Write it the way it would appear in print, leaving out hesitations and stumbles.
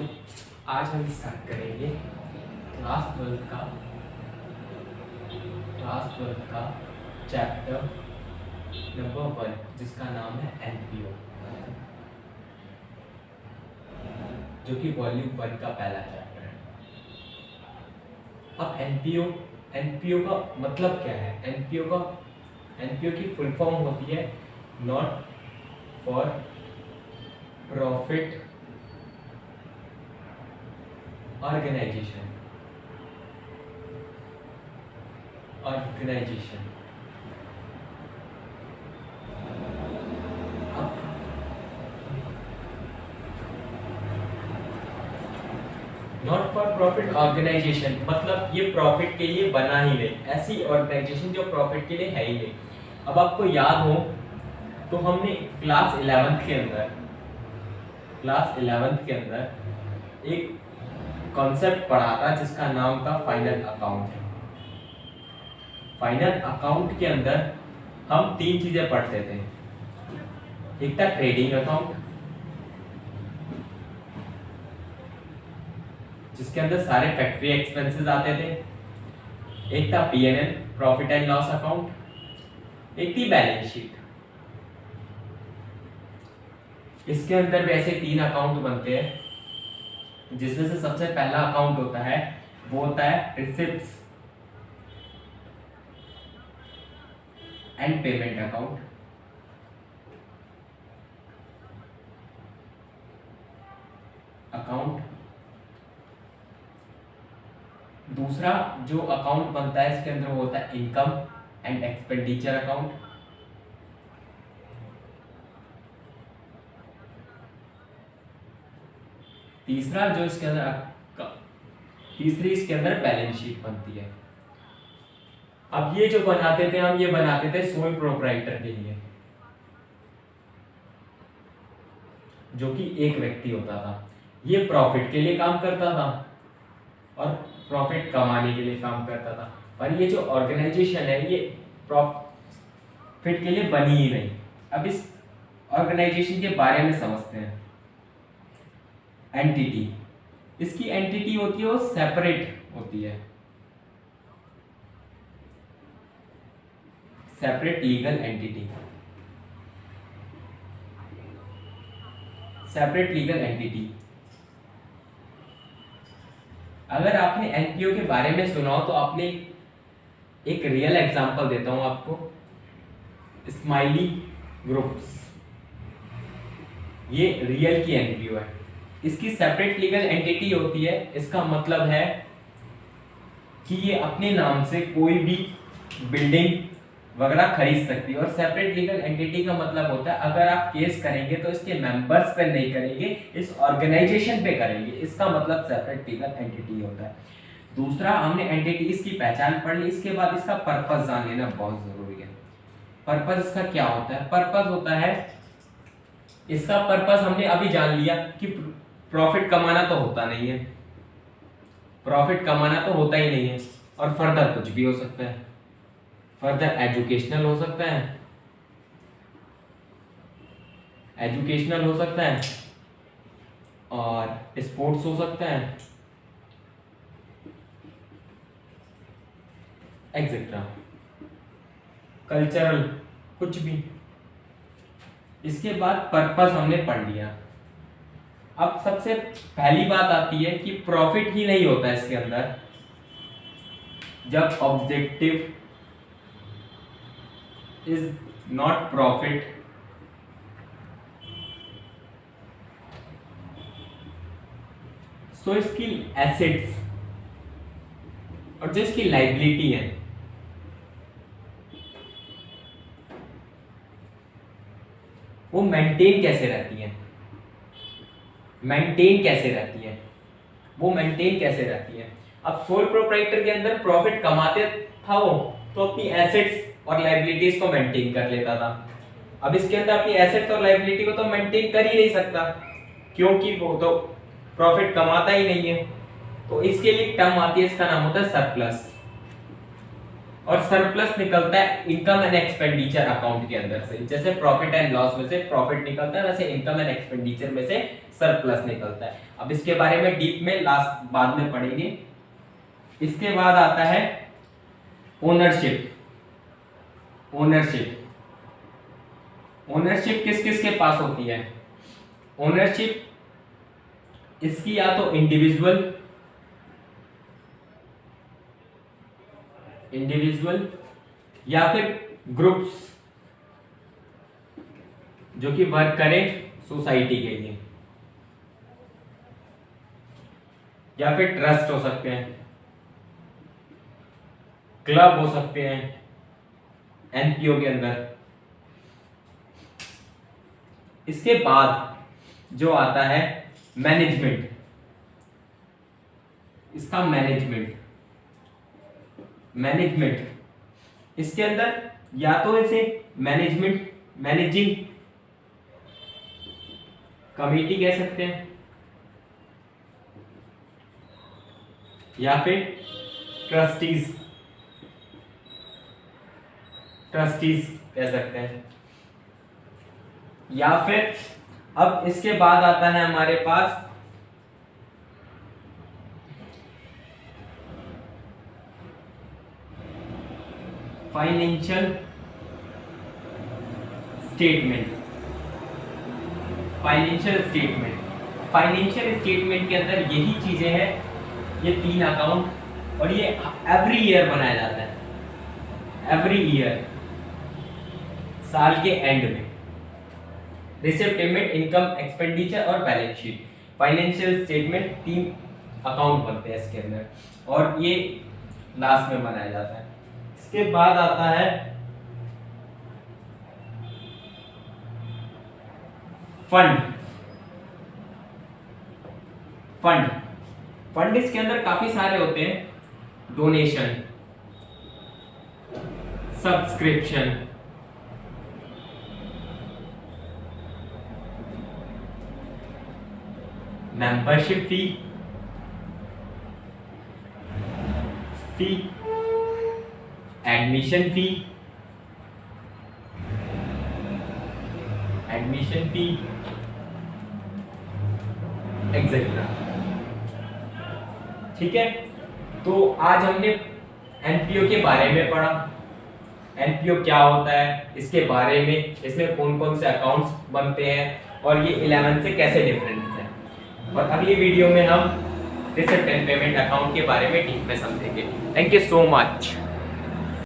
तो आज हम स्टार्ट करेंगे क्लास ट्वेल्थ का चैप्टर नंबर 1 जिसका नाम है एनपीओ, जो कि वॉल्यूम 1 का पहला चैप्टर है। अब एनपीओ का मतलब क्या है? एनपीओ की फुल फॉर्म होती है not for profit organisation. Not for profit organisation मतलब ये प्रॉफिट के लिए बना ही नहीं, ऐसी ऑर्गेनाइजेशन जो प्रॉफिट के लिए है ही नहीं। अब आपको याद हो तो हमने क्लास 11th के अंदर एक कॉन्सेप्ट पढ़ा था जिसका नाम था फाइनल अकाउंट। फाइनल अकाउंट के अंदर हम 3 चीजें पढ़ते थे। एक था ट्रेडिंग अकाउंट, जिसके अंदर सारे फैक्ट्री एक्सपेंसेस आते थे। एक था PNL, profit and loss account. एक थी बैलेंस शीट। इसके अंदर वैसे 3 अकाउंट बनते हैं, जिसमें से सबसे पहला अकाउंट होता है वो होता है रिसिप्ट्स एंड पेमेंट अकाउंट। दूसरा जो अकाउंट बनता है इसके अंदर वो होता है इनकम एंड एक्सपेंडिचर अकाउंट। तीसरा जो इसके अंदर बैलेंस शीट बनती है। अब ये जो बनाते थे हम, ये बनाते थे सोल प्रोप्राइटर के लिए, जो कि एक व्यक्ति होता था। ये प्रॉफिट के लिए काम करता था और प्रॉफिट कमाने के लिए काम करता था। पर ये जो ऑर्गेनाइजेशन है ये प्रॉफिट के लिए बनी ही नहीं। अब इस ऑर्गेनाइजेशन के बारे में समझते हैं। एंटिटी, इसकी एंटिटी होती है वो सेपरेट होती है, सेपरेट लीगल एंटिटी। अगर आपने एनपीओ के बारे में सुना हो तो आपने एक रियल एग्जांपल देता हूं आपको, स्माइली ग्रुप्स। ये रियल की एनपीओ है। इसकी सेपरेट लीगल एंटिटी होती है। इसका मतलब है कि ये अपने नाम से कोई भी बिल्डिंग वगैरह खरीद सकती है। और सेपरेट लीगल एंटिटी का मतलब होता है अगर आप केस करेंगे तो इसके मेंबर्स पे नहीं करेंगे, इस ऑर्गेनाइजेशन पे करेंगे। इसका मतलब सेपरेट लीगल एंटिटी होता है। दूसरा, हमने एंटिटी इसकी पहचान पढ़ ली। इसके बाद इसका पर्पस जान लेना बहुत जरूरी है। पर्पस इसका क्या होता है? पर्पस होता है, इसका पर्पस हमने अभी जान लिया कि प्रॉफिट कमाना तो होता नहीं है, प्रॉफिट कमाना तो होता ही नहीं है। और फर्दर कुछ भी हो सकता है, फर्दर एजुकेशनल हो सकता है, और स्पोर्ट्स हो सकता है, एक्सेट्रा, कल्चरल, कुछ भी। इसके बाद पर्पस हमने पढ़ लिया। अब सबसे पहली बात आती है कि प्रॉफिट ही नहीं होता इसके अंदर जब ऑब्जेक्टिव इज नॉट प्रॉफिट, सो इसकी एसेट्स और जो इसकी लाइबिलिटी है वो मेंटेन कैसे रहती है, अब सोल प्रोप्राइटर के अंदर प्रॉफिट कमाते था वो, तो अपनी एसेट्स और लाइबिलिटीज को मेंटेन कर लेता था। अब इसके अंदर अपनी एसेट्स और लाइबिलिटी को तो मेंटेन कर ही नहीं सकता, क्योंकि वो तो प्रॉफिट कमाता ही नहीं है। तो इसके लिए टर्म आती है, इसका नाम होता है सरप्लस। और सरप्लस निकलता है इनकम एंड एक्सपेंडिचर अकाउंट के अंदर से। जैसे प्रॉफिट एंड लॉस में से प्रॉफिट निकलता है, वैसे इनकम एंड एक्सपेंडिचर में से सरप्लस निकलता है। अब इसके बारे में डीप में लास्ट बाद में पढ़ेंगे। इसके बाद आता है ओनरशिप। ओनरशिप ओनरशिप किस किस के पास होती है? ओनरशिप इसकी या तो इंडिविजुअल या फिर ग्रुप्स जो कि वर्क करें सोसाइटी के लिए, या फिर ट्रस्ट हो सकते हैं, क्लब हो सकते हैं एनपीओ के अंदर। इसके बाद जो आता है मैनेजमेंट, इसका मैनेजमेंट इसके अंदर या तो इसे मैनेजिंग कमेटी कह सकते हैं, या फिर ट्रस्टीज कह सकते हैं, या फिर अब इसके बाद आता है हमारे पास फाइनेंशियल स्टेटमेंट। फाइनेंशियल स्टेटमेंट के अंदर यही चीजें हैं, ये 3 अकाउंट, और ये एवरी ईयर बनाया जाता है, एवरी ईयर साल के एंड में। रिसिप्ट, पेमेंट, इनकम, एक्सपेंडिचर और balance sheet. Financial statement 3 account बनते हैं इसके अंदर, और ये लास्ट में बनाया जाता है। इसके बाद आता है फंड इसके अंदर काफी सारे होते हैं। Donation, subscription, membership fee, admission fee etcetera. ठीक है, तो आज हमने एनपीओ के बारे में पढ़ा, एनपीओ क्या होता है, इसके बारे में, इसमें कौन कौन से अकाउंट्स बनते हैं, और ये 11 से कैसे डिफरेंस है। और अगली वीडियो में हम रिसिप्ट एंड पेमेंट अकाउंट के बारे में डीप में समझेंगे। Thank you so much.